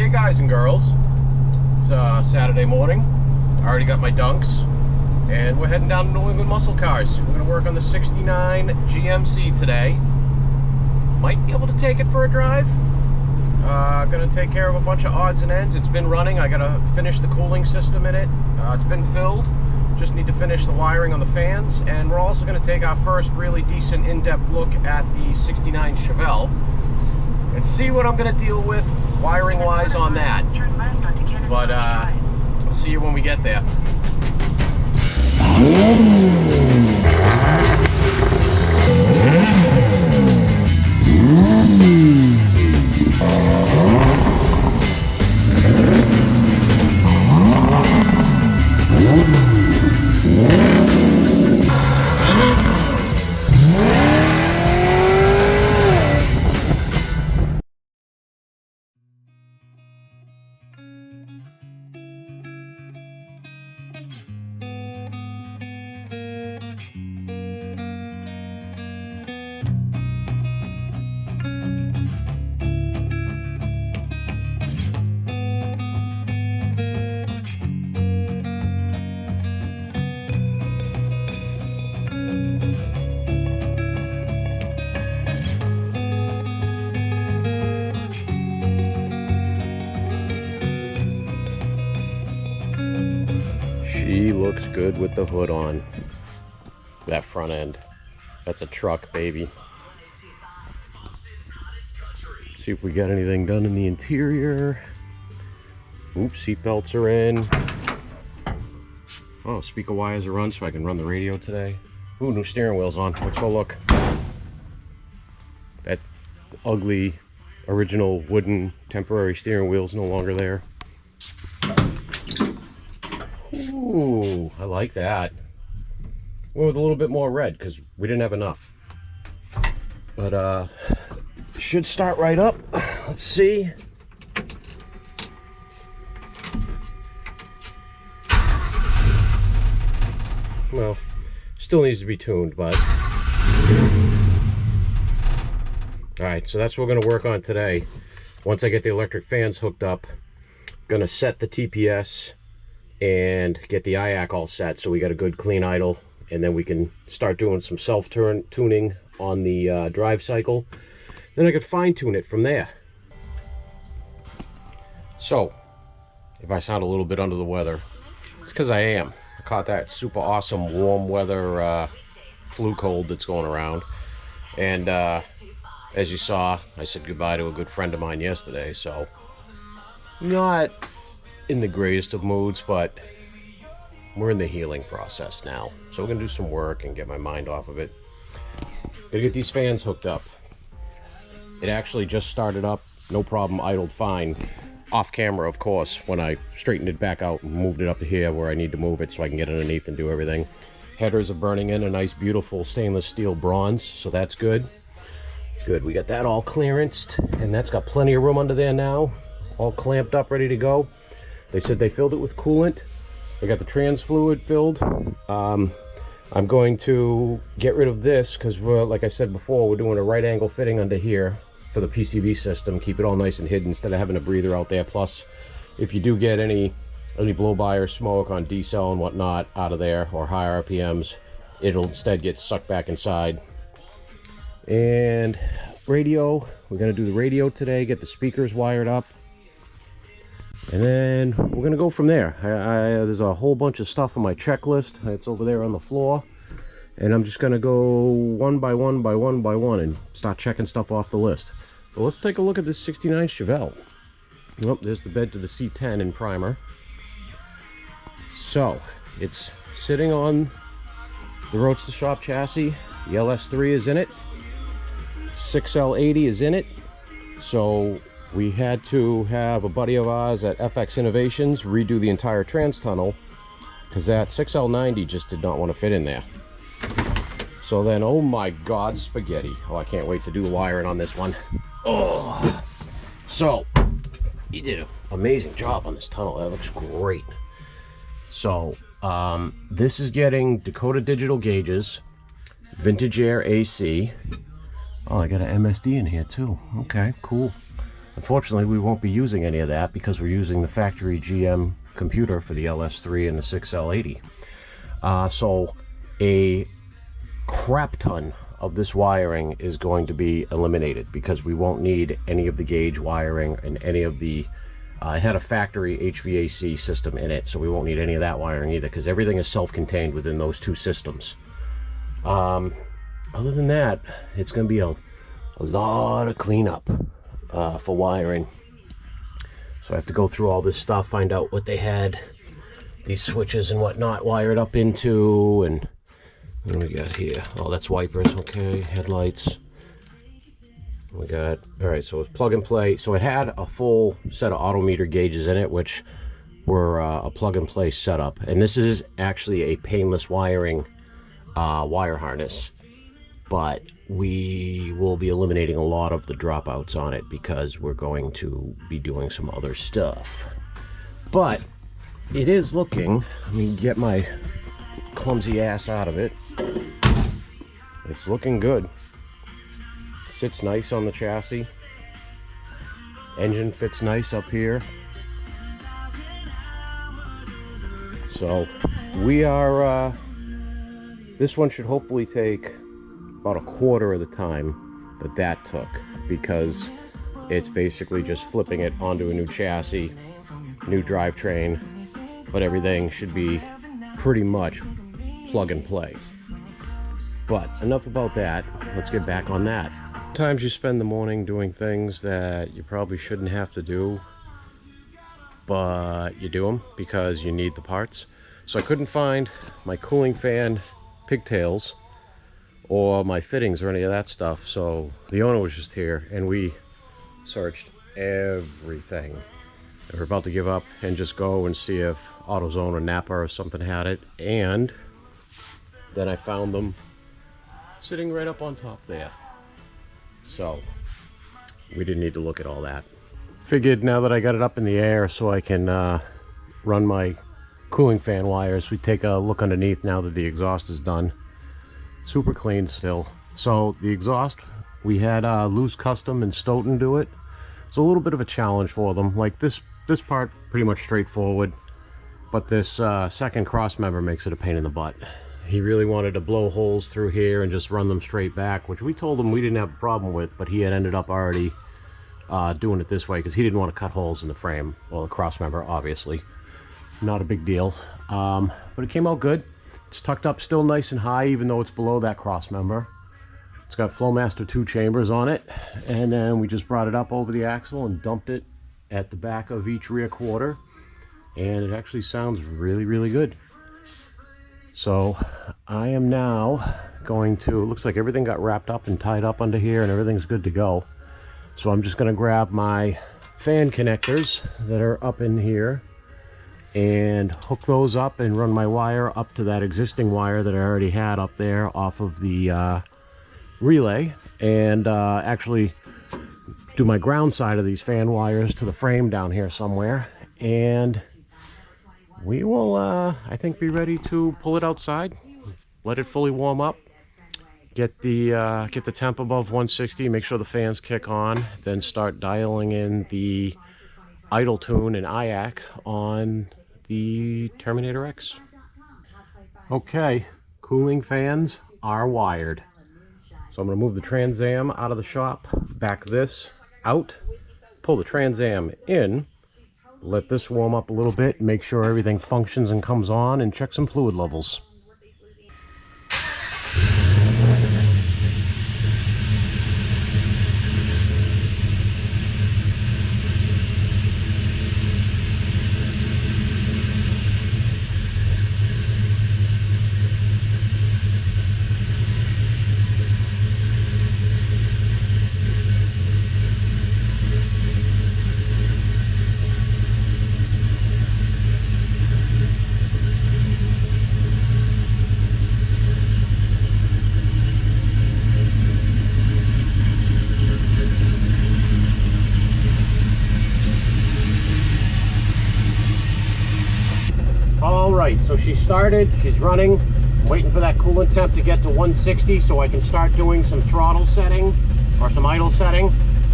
Hey guys and girls, it's Saturday morning. I already got my dunks and we're heading down to New England Muscle Cars. We're going to work on the 69 GMC today. Might be able to take it for a drive. Going to take care of a bunch of odds and ends. It's been running. I got to finish the cooling system in it. It's been filled. Just need to finish the wiring on the fans, and we're also going to take our first really decent in-depth look at the 69 Chevelle and see what I'm going to deal with wiring wise on that. But I'll see you when we get there. She looks good with the hood on. That front end. That's a truck, baby. See if we got anything done in the interior. Oops, seat belts are in. Oh, speaker wires are run so I can run the radio today. Ooh, new steering wheel's on. Let's go look. That ugly original wooden temporary steering wheel's no longer there. Ooh, I like that. Went with a little bit more red because we didn't have enough. But should start right up. Let's see. Well, still needs to be tuned, but alright, so that's what we're going to work on today. Once I get the electric fans hooked up, I'm going to set the TPS and get the IAC all set so we got a good clean idle, and then we can start doing some self-tuning on the drive cycle. Then I could fine-tune it from there. So, if I sound a little bit under the weather, it's because I am. I caught that super awesome warm weather flu cold that's going around. And as you saw, I said goodbye to a good friend of mine yesterday, so not in the greatest of moods, but we're in the healing process now. So we're gonna do some work and get my mind off of it. Gotta get these fans hooked up. It actually just started up, no problem, idled fine. Off camera, of course, when I straightened it back out and moved it up to here where I need to move it so I can get underneath and do everything. Headers are burning in a nice, beautiful stainless steel bronze, so that's good. Good, we got that all clearanced, and that's got plenty of room under there now. All clamped up, ready to go. They said they filled it with coolant. They got the trans fluid filled. I'm going to get rid of this because we're, like I said before, we're doing a right angle fitting under here for the PCV system. Keep it all nice and hidden instead of having a breather out there. Plus, if you do get any blow by or smoke on decel and whatnot out of there, or high RPMs, it'll instead get sucked back inside. And radio, we're going to do the radio today, get the speakers wired up. And then we're gonna go from there. There's a whole bunch of stuff on my checklist. It's over there on the floor, and I'm just gonna go one by one by one by one and start checking stuff off the list. But let's take a look at this 69 Chevelle. Oh, there's the bed to the C10 in primer. So it's sitting on the Roadster Shop chassis. The LS3 is in it. 6L80 is in it. So we had to have a buddy of ours at FX Innovations redo the entire trans tunnel because that 6L90 just did not want to fit in there. So then, oh my god, spaghetti. Oh, I can't wait to do the wiring on this one. Oh, so he did an amazing job on this tunnel. That looks great. So this is getting Dakota digital gauges, Vintage Air AC. Oh, I got an MSD in here too. Okay, cool. Unfortunately, we won't be using any of that because we're using the factory GM computer for the LS3 and the 6L80. So a crap ton of this wiring is going to be eliminated because we won't need any of the gauge wiring and any of the it had a factory HVAC system in it, so we won't need any of that wiring either because everything is self-contained within those two systems. Other than that, it's going to be a lot of cleanup for wiring. So I have to go through all this stuff, find out what they had these switches and whatnot wired up into. And what do we got here? Oh, that's wipers. Okay, headlights. We got, all right, so it's plug and play. So it had a full set of autometer gauges in it, which were a plug and play setup. And this is actually a painless wiring wire harness, but we will be eliminating a lot of the dropouts on it because we're going to be doing some other stuff. But it is looking, let me get my clumsy ass out of it. It's looking good. Sits nice on the chassis. Engine fits nice up here. So we are, this one should hopefully take about a quarter of the time that took, because it's basically just flipping it onto a new chassis, new drivetrain, but everything should be pretty much plug and play. But enough about that, let's get back on that. Sometimes you spend the morning doing things that you probably shouldn't have to do, but you do them because you need the parts. So I couldn't find my cooling fan pigtails or my fittings or any of that stuff, so the owner was just here and we searched everything. And we're about to give up and just go and see if AutoZone or Napa or something had it, and then I found them sitting right up on top there. So we didn't need to look at all that. Figured now that I got it up in the air so I can run my cooling fan wires, we take a look underneath now that the exhaust is done. Super clean still. So the exhaust, we had Loose Custom and Stoughton do it. It's a little bit of a challenge for them. Like this part pretty much straightforward, but this second cross member makes it a pain in the butt. He really wanted to blow holes through here and just run them straight back, which we told him we didn't have a problem with, but he had ended up already doing it this way because he didn't want to cut holes in the frame. Well, the cross member, obviously. Not a big deal. But it came out good. It's tucked up still nice and high, even though it's below that cross member. It's got Flowmaster 2 chambers on it. And then we just brought it up over the axle and dumped it at the back of each rear quarter. And it actually sounds really, really good. So I am now going to, it looks like everything got wrapped up and tied up under here and everything's good to go. So I'm just going to grab my fan connectors that are up in here and hook those up and run my wire up to that existing wire that I already had up there off of the relay, and actually do my ground side of these fan wires to the frame down here somewhere, and we will I think be ready to pull it outside, let it fully warm up, get the temp above 160, make sure the fans kick on, then start dialing in the idle tune and IAC on the Terminator X. Okay, cooling fans are wired. So I'm going to move the Trans Am out of the shop, back this out, pull the Trans Am in, let this warm up a little bit, make sure everything functions and comes on, and check some fluid levels. So she started, she's running, waiting for that coolant temp to get to 160 so I can start doing some throttle setting or some idle setting.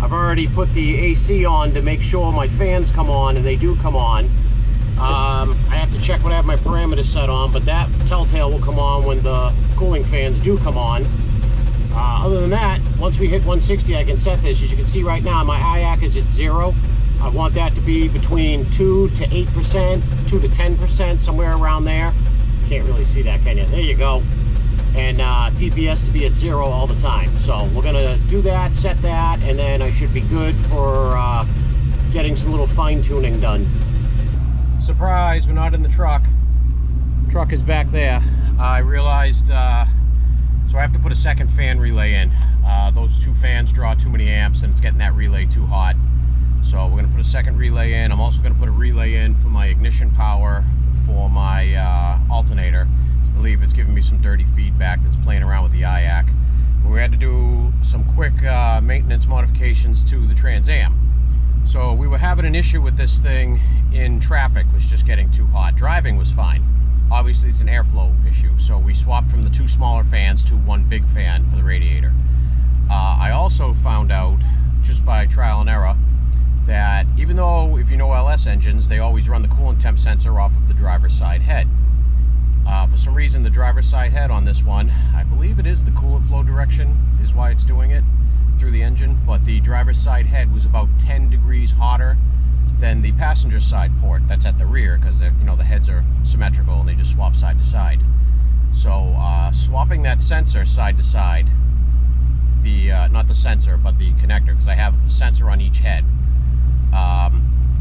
I've already put the AC on to make sure my fans come on, and they do come on. I have to check what I have my parameters set on, but that telltale will come on when the cooling fans do come on. Other than that, once we hit 160, I can set this. As you can see right now, my IAC is at 0. I want that to be between 2 to 8%, 2 to 10%, somewhere around there. Can't really see that, can you? There you go. And TPS to be at 0 all the time. So we're gonna do that, set that, and then I should be good for getting some little fine tuning done. Surprise, we're not in the truck. Truck is back there. I realized, so I have to put a second fan relay in. Those two fans draw too many amps and it's getting that relay too hot. So we're gonna put a second relay in. I'm also gonna put a relay in for my ignition power for my alternator. I believe it's giving me some dirty feedback that's playing around with the IAC. We had to do some quick maintenance modifications to the Trans Am. So we were having an issue with this thing in traffic, was just getting too hot. Driving was fine. Obviously it's an airflow issue, so we swapped from the two smaller fans to one big fan for the radiator. I also found out, just by trial and error, that even though, if you know LS engines, they always run the coolant temp sensor off of the driver's side head. For some reason, the driver's side head on this one, I believe it is the coolant flow direction is why it's doing it through the engine, but the driver's side head was about 10 degrees hotter than the passenger side port that's at the rear, because you know the heads are symmetrical and they just swap side to side. So swapping that sensor side to side, the not the sensor but the connector, because I have a sensor on each head,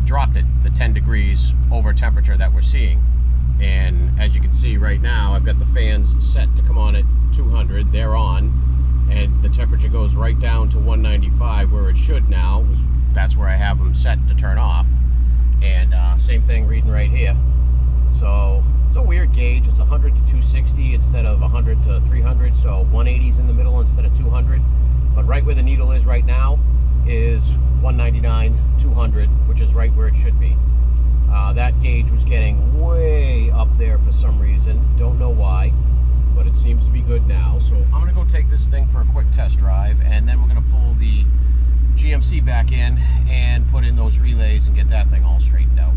dropped it the 10 degrees over temperature that we're seeing. And as you can see right now, I've got the fans set to come on at 200. They're on, and the temperature goes right down to 195 where it should now. That's where I have them set to turn off. And same thing reading right here. So it's a weird gauge. It's 100 to 260 instead of 100 to 300. So 180's in the middle instead of 200. But right where the needle is right now is 199, 200, which is right where it should be. That gauge was getting way up there for some reason. Don't know why, but it seems to be good now. So I'm gonna go take this thing for a quick test drive, and then we're gonna pull the GMC back in and put in those relays and get that thing all straightened out.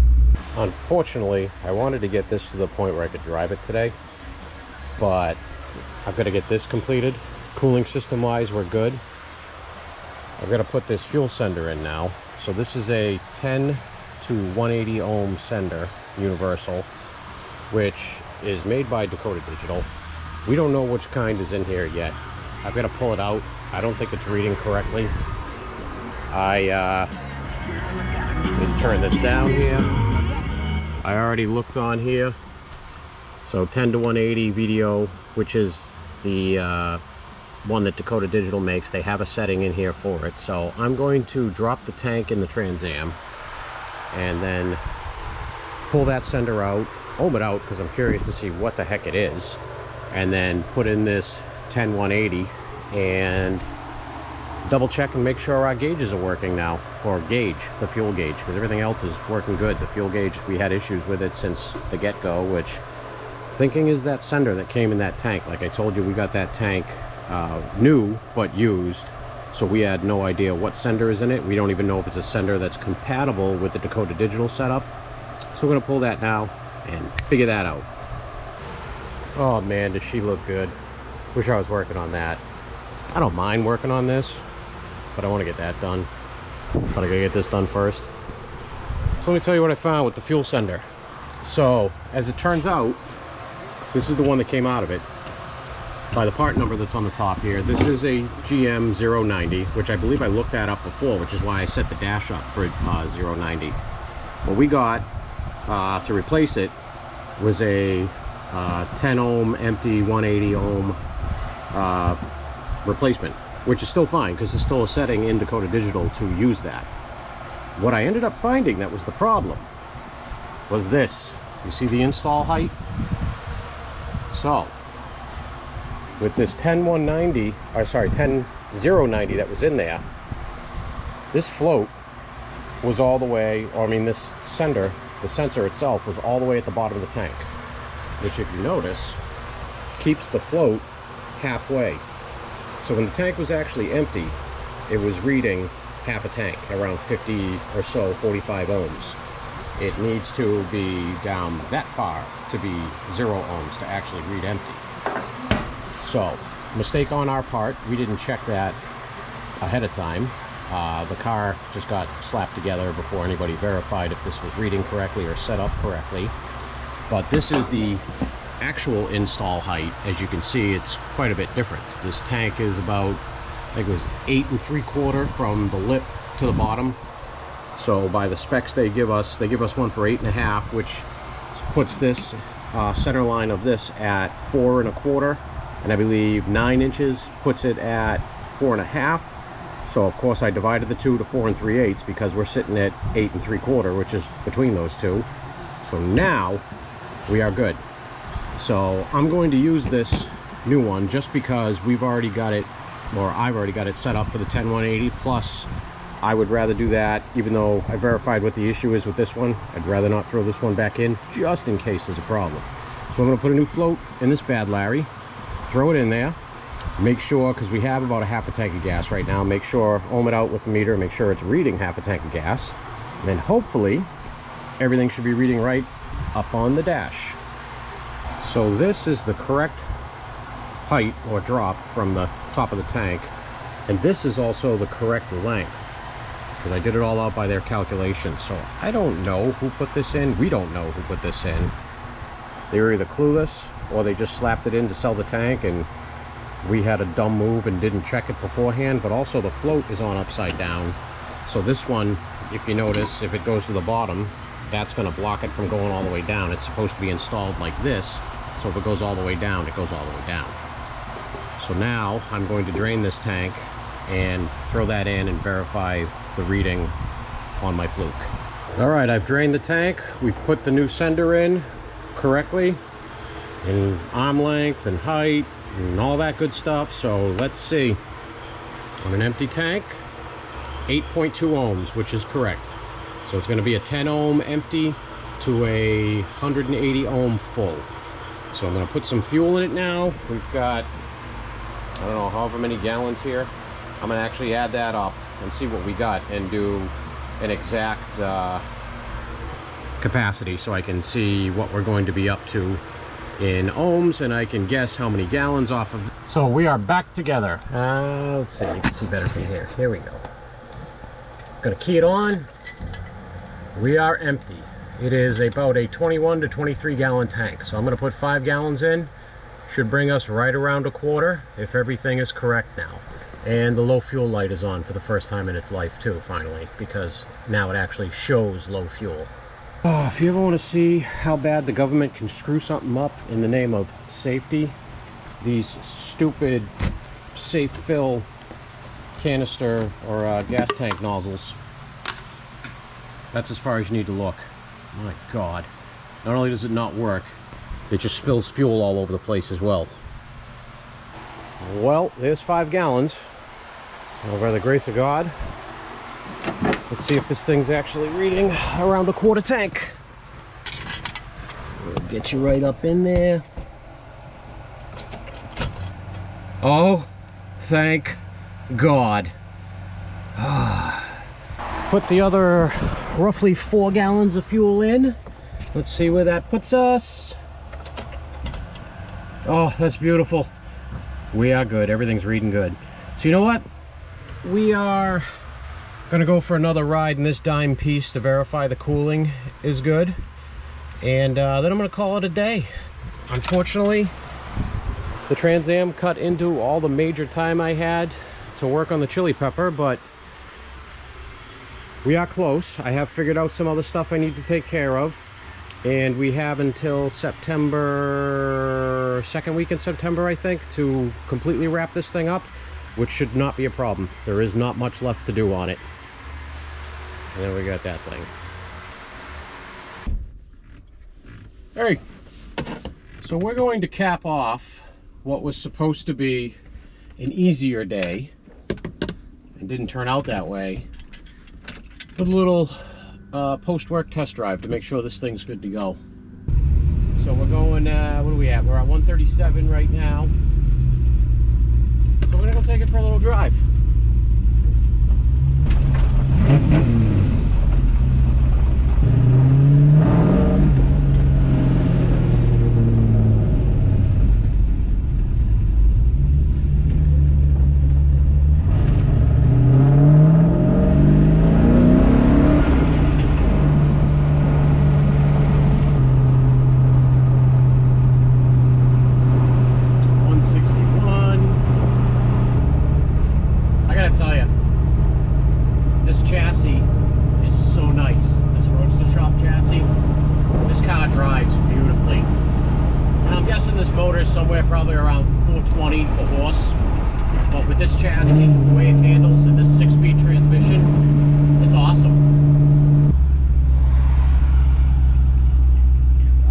Unfortunately, I wanted to get this to the point where I could drive it today, but I've got to get this completed. Cooling system wise, we're good. I've got to put this fuel sender in now. So this is a 10 to 180 ohm sender, universal, which is made by Dakota Digital. We don't know which kind is in here yet. I've got to pull it out. I don't think it's reading correctly. Let me turn this down here. I already looked on here. So 10 to 180 VDO, which is the one that Dakota Digital makes. They have a setting in here for it. So I'm going to drop the tank in the Trans Am and then pull that sender out, ohm it out, because I'm curious to see what the heck it is, and then put in this 10-180 and double check and make sure our gauges are working now, or gauge, the fuel gauge, because everything else is working good. The fuel gauge, we had issues with it since the get-go, which thinking is that sender that came in that tank. Like I told you, we got that tank new but used, so we had no idea what sender is in it. We don't even know if it's a sender that's compatible with the Dakota Digital setup. So we're gonna pull that now and figure that out. Oh man, does she look good. Wish I was working on that. I don't mind working on this, but I want to get that done. But I gotta get this done first. So let me tell you what I found with the fuel sender. So as it turns out, this is the one that came out of it. By the part number that's on the top here, this is a GM 090, which I believe I looked that up before, which is why I set the dash up for 090. What we got to replace it was a 10 ohm empty 180 ohm replacement, which is still fine because there's still a setting in Dakota Digital to use that. What I ended up finding that was the problem was this. You see the install height? So with this 10-190, or sorry, 10-090 that was in there, this float was all the way, or I mean this sender, the sensor itself was all the way at the bottom of the tank, which if you notice, keeps the float halfway. So when the tank was actually empty, it was reading half a tank, around 50 or so, 45 ohms. It needs to be down that far to be 0 ohms to actually read empty. So, mistake on our part, we didn't check that ahead of time. The car just got slapped together before anybody verified if this was reading correctly or set up correctly. But this is the actual install height. As you can see, it's quite a bit different. This tank is about, I think it was 8 3/4 from the lip to the bottom. So by the specs they give us one for 8 1/2, which puts this center line of this at 4 1/4, and I believe 9 inches puts it at 4 1/2. So of course I divided the two to 4 3/8 because we're sitting at 8 3/4, which is between those two. So now we are good. So I'm going to use this new one just because we've already got it, or I've already got it set up for the 10-180. Plus I would rather do that, even though I verified what the issue is with this one. I'd rather not throw this one back in just in case there's a problem. So I'm going to put a new float in this bad Larry, throw it in there, make sure, because we have about a half a tank of gas right now, make sure, ohm it out with the meter, make sure it's reading half a tank of gas, and then hopefully everything should be reading right up on the dash. So this is the correct height or drop from the top of the tank, and this is also the correct length, because I did it all out by their calculations. So I don't know who put this in. We don't know who put this in. They were either clueless or they just slapped it in to sell the tank, and we had a dumb move and didn't check it beforehand. But also the float is on upside down, so this one, if you notice, if it goes to the bottom, that's going to block it from going all the way down. It's supposed to be installed like this, so if it goes all the way down, it goes all the way down. So now I'm going to drain this tank and throw that in and verify the reading on my fluke. All right, I've drained the tank. We've put the new sender in correctly in arm length and height and all that good stuff. So let's see. On an empty tank, 8.2 ohms, which is correct. So it's going to be a 10 ohm empty to a 180 ohm full. So I'm going to put some fuel in it now. We've got, I don't know, however many gallons here. I'm going to actually add that up and see what we got and do an exact capacity so I can see what we're going to be up to in ohms, and I can guess how many gallons off of. So we are back together. Let's see, you can see better from here. Here we go. Gonna key it on. We are empty. It is about a 21 to 23 gallon tank. So I'm gonna put 5 gallons in. Should bring us right around a quarter if everything is correct now. And the low fuel light is on for the first time in its life too, finally, because now it actually shows low fuel. Oh, if you ever want to see how bad the government can screw something up in the name of safety, these stupid safe fill canister or gas tank nozzles, that's as far as you need to look. My God. Not only does it not work, it just spills fuel all over the place as well. Well, there's 5 gallons. Well, by the grace of God, let's see if this thing's actually reading around a quarter tank. We'll get you right up in there. Oh, thank God. Put the other roughly 4 gallons of fuel in. Let's see where that puts us. Oh, that's beautiful. We are good. Everything's reading good. So you know what? We are gonna go for another ride in this dime piece to verify the cooling is good, and then I'm gonna call it a day. Unfortunately, the Trans Am cut into all the major time I had to work on the chili pepper, but we are close. I have figured out some other stuff I need to take care of, and we have until September, second week in September, I think, to completely wrap this thing up, which should not be a problem. There is not much left to do on it. And then we got that thing. Hey, so we're going to cap off what was supposed to be an easier day, and didn't turn out that way, with a little post-work test drive to make sure this thing's good to go. So we're going, what are we at? We're at 137 right now. So we're gonna go take it for a little drive. Somewhere probably around 420 for horse, but with this chassis, the way it handles and this 6-speed transmission, it's awesome.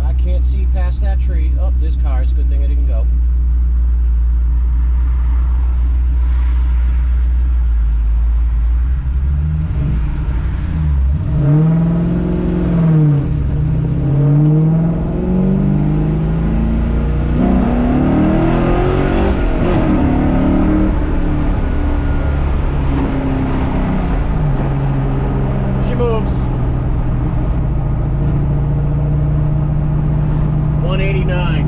I can't see past that tree. Oh, there's cars. Good thing I didn't go. Moves. 189.